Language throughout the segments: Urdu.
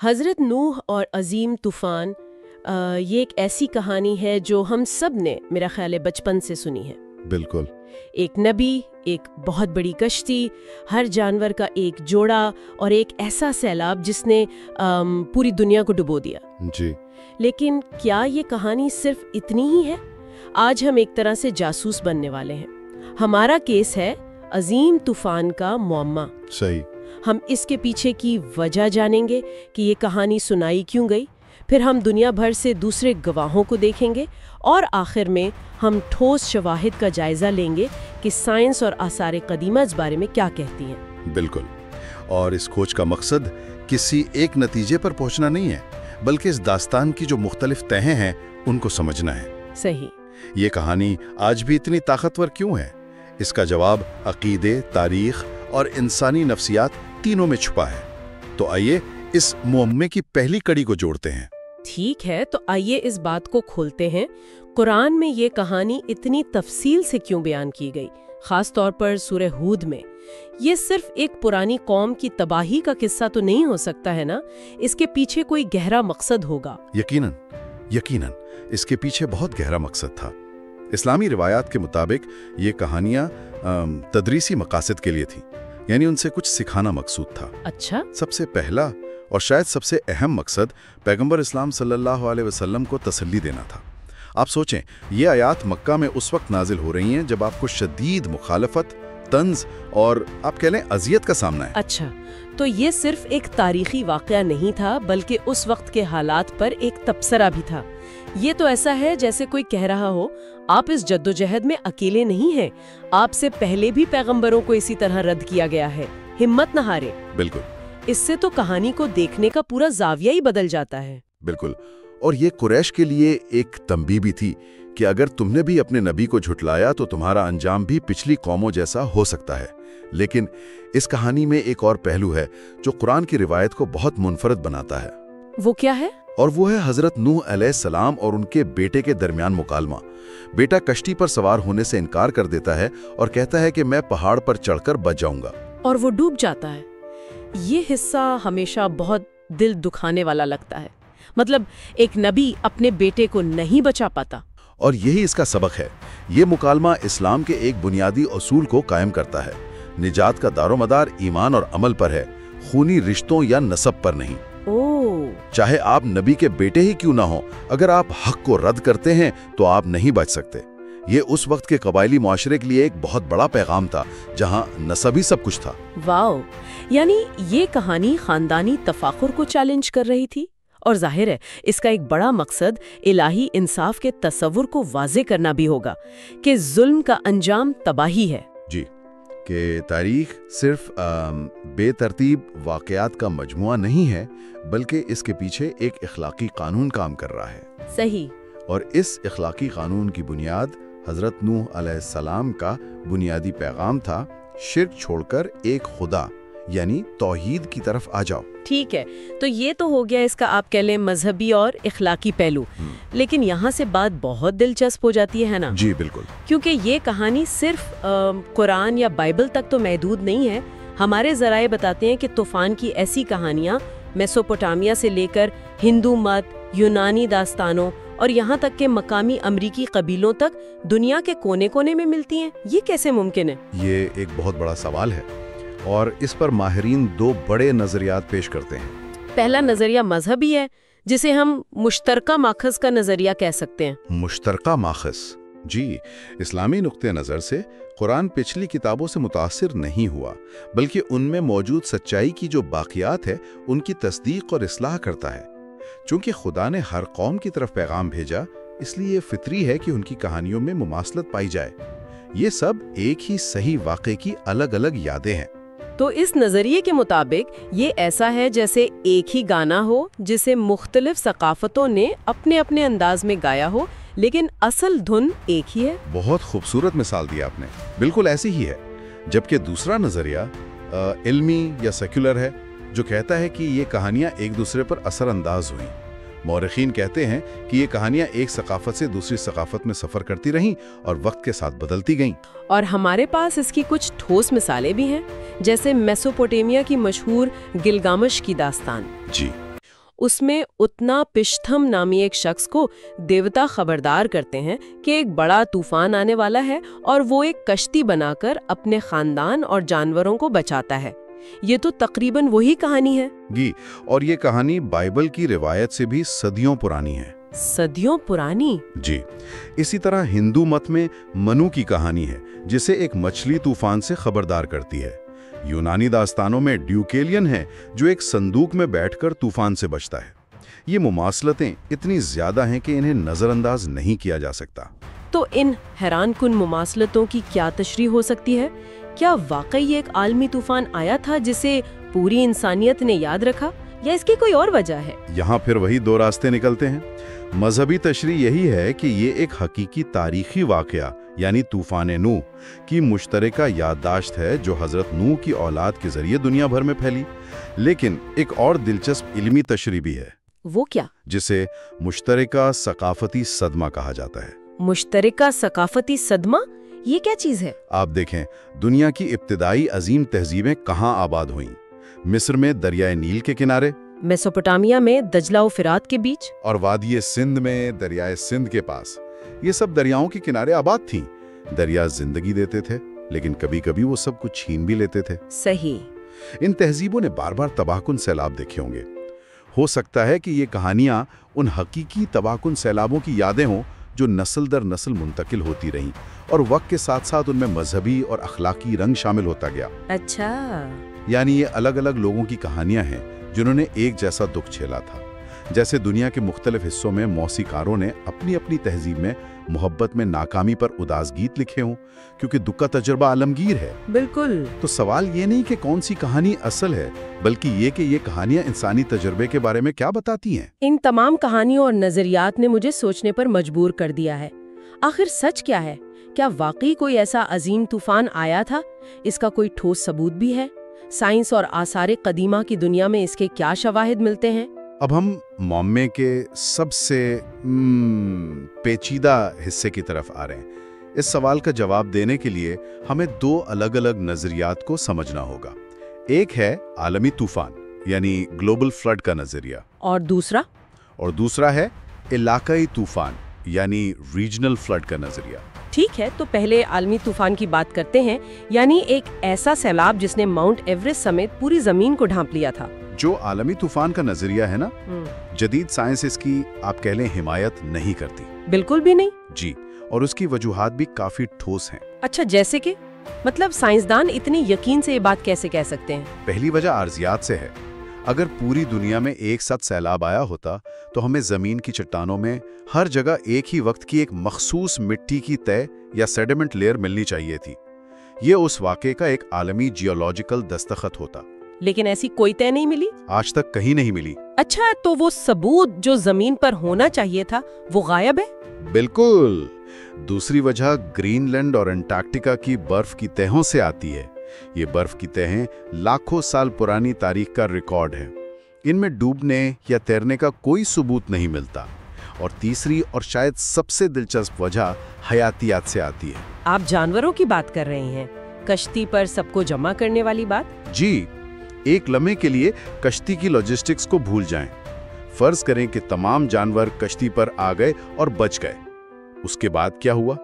حضرت نوح اور عظیم طوفان یہ ایک ایسی کہانی ہے جو ہم سب نے میرا خیال ہے بچپن سے سنی ہے۔ بالکل۔ ایک نبی، ایک بہت بڑی کشتی، ہر جانور کا ایک جوڑا اور ایک ایسا سیلاب جس نے پوری دنیا کو ڈبو دیا۔ جی۔ لیکن کیا یہ کہانی صرف اتنی ہی ہے؟ آج ہم ایک طرح سے جاسوس بننے والے ہیں۔ ہمارا کیس ہے عظیم طوفان کا معمہ۔ صحیح۔ ہم اس کے پیچھے کی وجہ جانیں گے کہ یہ کہانی سنائی کیوں گئی، پھر ہم دنیا بھر سے دوسرے گواہوں کو دیکھیں گے اور آخر میں ہم ٹھوس شواہد کا جائزہ لیں گے کہ سائنس اور آثار قدیمہ اس بارے میں کیا کہتی ہیں۔ بالکل۔ اور اس کھوج کا مقصد کسی ایک نتیجے پر پہنچنا نہیں ہے، بلکہ اس داستان کی جو مختلف تہیں ہیں ان کو سمجھنا ہے۔ صحیح۔ یہ کہانی آج بھی اتنی طاقتور کیوں ہے؟ اس کا جواب عقیدے، تاریخ اور انسانی نفسیات تینوں میں چھپا ہے۔ تو آئیے اس معمے کی پہلی کڑی کو جوڑتے ہیں۔ ٹھیک ہے، تو آئیے اس بات کو کھولتے ہیں۔ قرآن میں یہ کہانی اتنی تفصیل سے کیوں بیان کی گئی، خاص طور پر سورہ ہود میں؟ یہ صرف ایک پرانی قوم کی تباہی کا قصہ تو نہیں ہو سکتا ہے نا؟ اس کے پیچھے کوئی گہرا مقصد ہوگا۔ یقیناً اس کے پیچھے بہت گہرا مقصد تھا۔ اسلامی روایات کے مطابق یہ کہانیاں تدریسی مقاصد کے لیے تھیں، یعنی ان سے کچھ سکھانا مقصود تھا۔ اچھا۔ سب سے پہلا اور شاید سب سے اہم مقصد پیغمبر اسلام صلی اللہ علیہ وسلم کو تسلی دینا تھا۔ آپ سوچیں، یہ آیات مکہ میں اس وقت نازل ہو رہی ہیں جب آپ کو شدید مخالفت، طنز اور آپ کہہ لیں اذیت کا سامنا ہے۔ اچھا، تو یہ صرف ایک تاریخی واقعہ نہیں تھا بلکہ اس وقت کے حالات پر ایک تبصرہ بھی تھا۔ یہ تو ایسا ہے جیسے کوئی کہہ رہا ہو آپ اس جدوجہد میں اکیلے نہیں ہیں، آپ سے پہلے بھی پیغمبروں کو اسی طرح رد کیا گیا ہے، ہمت نہ ہارے۔ بالکل۔ اس سے تو کہانی کو دیکھنے کا پورا زاویہ ہی بدل جاتا ہے۔ بالکل۔ اور یہ قریش کے لیے ایک تنبیہ بھی تھی کہ اگر تم نے بھی اپنے نبی کو جھٹلایا تو تمہارا انجام بھی پچھلی قوموں جیسا ہو سکتا ہے۔ لیکن اس کہانی میں ایک اور پہلو ہے جو قرآن کی روایت کو بہت منفرد بناتا ہے۔ وہ کیا ہے؟ اور وہ ہے حضرت نوح علیہ السلام اور ان کے بیٹے کے درمیان مکالمہ۔ بیٹا کشتی پر سوار ہونے سے انکار کر دیتا ہے اور کہتا ہے کہ میں پہاڑ پر چڑھ کر بچ جاؤں گا، اور وہ ڈوب جاتا ہے۔ یہ حصہ ہمیشہ بہت دل دکھانے والا لگتا ہے۔ مطلب ایک نبی اپنے بیٹے کو نہیں بچا پاتا۔ اور یہی اس کا سبق ہے۔ یہ مکالمہ اسلام کے ایک بنیادی اصول کو قائم کرتا ہے۔ نجات کا دار و مدار ایمان اور عمل پر ہے، خونی رشتوں یا نسب پر نہیں۔ چاہے آپ نبی کے بیٹے ہی کیوں نہ ہوں، اگر آپ حق کو رد کرتے ہیں تو آپ نہیں بچ سکتے۔ یہ اس وقت کے قبائلی معاشرے کے لیے ایک بہت بڑا پیغام تھا جہاں نسب ہی سب کچھ تھا۔ واو! یعنی یہ کہانی خاندانی تفاخر کو چیلنج کر رہی تھی، اور ظاہر ہے اس کا ایک بڑا مقصد الہی انصاف کے تصور کو واضح کرنا بھی ہوگا کہ ظلم کا انجام تباہی ہے۔ جی، کہ تاریخ صرف بے ترتیب واقعات کا مجموعہ نہیں ہے، بلکہ اس کے پیچھے ایک اخلاقی قانون کام کر رہا ہے۔ صحیح۔ اور اس اخلاقی قانون کی بنیاد حضرت نوح علیہ السلام کا بنیادی پیغام تھا، شرک چھوڑ کر ایک خدا یعنی توحید کی طرف آ جاؤ۔ ٹھیک ہے، تو یہ تو ہو گیا اس کا آپ کہہ لیں مذہبی اور اخلاقی پہلو، لیکن یہاں سے بات بہت دلچسپ ہو جاتی ہے نا؟ جی بالکل، کیونکہ یہ کہانی صرف قرآن یا بائبل تک تو محدود نہیں ہے۔ ہمارے ذرائع بتاتے ہیں کہ طوفان کی ایسی کہانیاں میسوپوٹامیہ سے لے کر ہندو مت، یونانی داستانوں اور یہاں تک کہ مقامی امریکی قبیلوں تک دنیا کے کونے کونے میں ملتی ہیں۔ یہ کیسے ممکن ہے؟ یہ ایک بہت بڑا سوال ہے، اور اس پر ماہرین دو بڑے نظریات پیش کرتے ہیں۔ پہلا نظریہ مذہبی ہے، جسے ہم مشترکہ ماخذ کا نظریہ کہہ سکتے ہیں۔ مشترکہ ماخذ؟ جی، اسلامی نقطہ نظر سے قرآن پچھلی کتابوں سے متاثر نہیں ہوا، بلکہ ان میں موجود سچائی کی جو باقیات ہے ان کی تصدیق اور اصلاح کرتا ہے۔ چونکہ خدا نے ہر قوم کی طرف پیغام بھیجا، اس لیے یہ فطری ہے کہ ان کی کہانیوں میں مماثلت پائی جائے۔ یہ سب ایک ہی صحیح واقعے کی الگ الگ یادیں ہیں۔ تو اس نظریے کے مطابق یہ ایسا ہے جیسے ایک ہی گانا ہو جسے مختلف ثقافتوں نے اپنے اپنے انداز میں گایا ہو، لیکن اصل دھن ایک ہی ہے۔ بہت خوبصورت مثال دی آپ نے، بالکل ایسی ہی ہے۔ جبکہ دوسرا نظریہ علمی یا سیکولر ہے، جو کہتا ہے کہ یہ کہانیاں ایک دوسرے پر اثر انداز ہوئیں۔ مورخین کہتے ہیں کہ یہ کہانیاں ایک ثقافت سے دوسری ثقافت میں سفر کرتی رہیں اور وقت کے ساتھ بدلتی گئیں۔ اور ہمارے پاس اس کی کچھ ٹھوس مثالیں بھی ہیں، جیسے میسوپوٹیمیا کی مشہور گلگامش کی داستان۔ جی، اس میں اتنا پشتھم نامی ایک شخص کو دیوتا خبردار کرتے ہیں کہ ایک بڑا طوفان آنے والا ہے اور وہ ایک کشتی بنا کر اپنے خاندان اور جانوروں کو بچاتا ہے۔ یہ تو تقریباً وہی کہانی ہے جی، اور یہ کہانی بائبل کی روایت سے بھی صدیوں پرانی ہے۔ صدیوں پرانی؟ جی، اسی طرح ہندو مت میں منو کی کہانی ہے جسے ایک مچھلی طوفان سے خبردار کرتی ہے۔ یونانی داستانوں میں ڈیوکیلین ہے جو ایک صندوق میں بیٹھ کر طوفان سے بچتا ہے۔ یہ مماثلتیں اتنی زیادہ ہیں کہ انہیں نظر انداز نہیں کیا جا سکتا۔ تو ان حیران کن مماثلتوں کی کیا تشریح ہو سکتی ہے؟ کیا واقعی ایک عالمی طوفان آیا تھا جسے پوری انسانیت نے یاد رکھا، یا اس کی کوئی اور وجہ ہے؟ یہاں پھر وہی دو راستے نکلتے ہیں۔ مذہبی تشریح یہی ہے کہ یہ ایک حقیقی تاریخی واقعہ یعنی طوفان نوح کی مشترکہ یادداشت ہے جو حضرت نوح کی اولاد کے ذریعے دنیا بھر میں پھیلی۔ لیکن ایک اور دلچسپ علمی تشریح بھی ہے۔ وہ کیا؟ جسے مشترکہ ثقافتی صدمہ کہا جاتا ہے۔ مشترکہ ثقافتی صدمہ؟ یہ کیا چیز ہے؟ آپ دیکھیں، دنیا کی ابتدائی عظیم تہذیبیں کہاں آباد ہوئیں؟ مصر میں دریائے نیل کے کنارے، میسوپوٹامیہ میں دجلہ و فرات کے بیچ، اور وادی سندھ میں دریائے سندھ کے پاس۔ یہ سب دریاؤں کے کنارے آباد تھیں۔ دریا زندگی دیتے تھے، لیکن کبھی کبھی وہ سب کچھ چھین بھی لیتے تھے۔ صحیح۔ ان تہذیبوں نے بار بار تباہ کن سیلاب دیکھے ہوں گے۔ ہو سکتا ہے کہ یہ کہانیاں ان حقیقی تباہ کن سیلابوں کی یادیں ہوں جو نسل در نسل منتقل ہوتی رہیں، اور وقت کے ساتھ ساتھ ان میں مذہبی اور اخلاقی رنگ شامل ہوتا گیا۔ اچھا، یعنی یہ الگ الگ لوگوں کی کہانیاں ہیں جنہوں نے ایک جیسا دکھ جھیلا تھا۔ جیسے دنیا کے مختلف حصوں میں موسیقاروں نے اپنی اپنی تہذیب میں محبت میں ناکامی پر اداس گیت لکھے ہوں، کیونکہ دکھ کا تجربہ عالمگیر ہے۔ بالکل۔ تو سوال یہ نہیں کہ کون سی کہانی اصل ہے، بلکہ یہ کہ یہ کہانیاں انسانی تجربے کے بارے میں کیا بتاتی ہیں۔ ان تمام کہانیوں اور نظریات نے مجھے سوچنے پر مجبور کر دیا ہے۔ آخر سچ کیا ہے؟ کیا واقعی کوئی ایسا عظیم طوفان آیا تھا؟ اس کا کوئی ٹھوس ثبوت بھی ہے؟ سائنس اور آثار قدیمہ کی دنیا میں اس کے کیا شواہد ملتے ہیں؟ اب ہم معمے کے سب سے پیچیدہ حصے کی طرف آ رہے ہیں۔ اس سوال کا جواب دینے کے لیے ہمیں دو الگ الگ نظریات کو سمجھنا ہوگا۔ ایک ہے عالمی طوفان یعنی گلوبل فلڈ کا نظریہ، اور دوسرا ہے علاقائی طوفان یعنی ریجنل فلڈ کا نظریہ۔ ٹھیک ہے، تو پہلے عالمی طوفان کی بات کرتے ہیں، یعنی ایک ایسا سیلاب جس نے ماؤنٹ ایورسٹ سمیت پوری زمین کو ڈھانپ لیا تھا۔ جو عالمی طوفان کا نظریہ ہے نا، جدید سائنس اس کی آپ کہہ لیں حمایت نہیں کرتی۔ بالکل بھی نہیں؟ جی، اور اس کی وجوہات بھی کافی ٹھوس ہیں۔ اچھا، جیسے کہ مطلب سائنسدان اتنی یقین سے یہ بات کیسے کہہ سکتے ہیں؟ پہلی وجہ عارضیات سے ہے۔ اگر پوری دنیا میں ایک ساتھ سیلاب آیا ہوتا تو ہمیں زمین کی چٹانوں میں ہر جگہ ایک ہی وقت کی ایک مخصوص مٹی کی تہ یا سیڈیمنٹ لیئر ملنی چاہیے تھی۔ یہ اس واقعے کا ایک عالمی جیولوجیکل دستخط ہوتا۔ لیکن ایسی کوئی طے نہیں ملی؟ آج تک کہیں نہیں ملی۔ اچھا، تو وہ ثبوت جو زمین پر ہونا چاہیے تھا وہ غائب ہے؟ بالکل۔ دوسری وجہ گرین لینڈ اور انٹارکٹیکا کی برف کی تہوں سے آتی ہے۔ یہ برف کی تہیں لاکھوں سال پرانی تاریخ کا ریکارڈ ہے۔ ان میں ڈوبنے یا تیرنے کا کوئی ثبوت نہیں ملتا۔ اور تیسری اور شاید سب سے دلچسپ وجہ حیاتیات سے آتی ہے۔ آپ جانوروں کی بات کر رہے ہیں؟ کشتی پر سب کو جمع کرنے والی بات؟ جی، ایک لمحے کے لیے کشتی کی لاجسٹکس کو بھول جائیں۔ فرض کریں کہ تمام جانور کشتی پر آ گئے اور بچ گئے۔ اس کے بعد کیا ہوا؟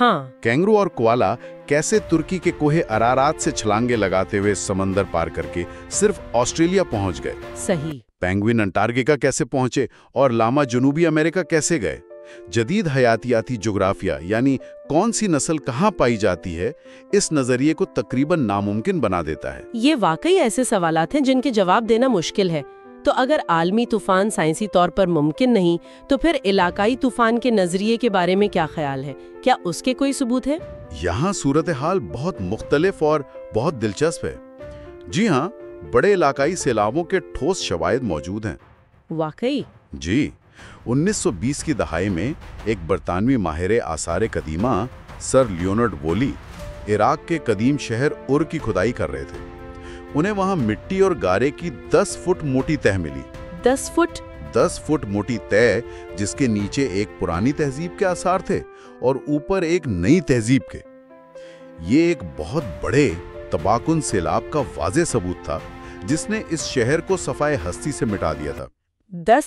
ہاں، کینگرو اور کوالا کیسے ترکی کے کوہ ارارات سے چھلانگے لگاتے ہوئے سمندر پار کر کے صرف آسٹریلیا پہنچ گئے؟ صحیح۔ پینگوئن انٹارکٹیکا کیسے پہنچے اور لاما جنوبی امریکہ کیسے گئے؟ جدید حیاتیاتی جغرافیہ یعنی کون سی نسل کہاں پائی جاتی ہے، اس نظریے کو تقریباً ناممکن بنا دیتا ہے۔ یہ واقعی ایسے سوالات ہیں جن کے جواب دینا مشکل ہے۔ تو اگر عالمی طوفان سائنسی طور پر ممکن نہیں، تو پھر علاقائی طوفان کے نظریے کے بارے میں کیا خیال ہے؟ کیا اس کے کوئی ثبوت ہے؟ یہاں صورتحال بہت مختلف اور بہت دلچسپ ہے۔ جی ہاں، بڑے علاقائی سیلابوں کے ٹھوس شواہد موجود ہیں۔ واقعی؟ جی، 1920 کی دہائی میں ایک برطانوی ماہر آثار قدیمہ سر لیونارڈ وولی عراق کے قدیم شہر ار کی کھدائی کر رہے تھے۔ انہیں وہاں مٹی اور گارے کی 10 فٹ موٹی تہ ملی۔ 10 فٹ؟ 10 فٹ موٹی تہ، جس کے نیچے ایک پرانی تہذیب کے آثار تھے اور اوپر ایک نئی تہذیب کے۔ یہ ایک بہت بڑے تباہ کن سیلاب کا واضح ثبوت تھا جس نے اس شہر کو صفائے ہستی سے مٹا دیا تھا۔ 10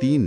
3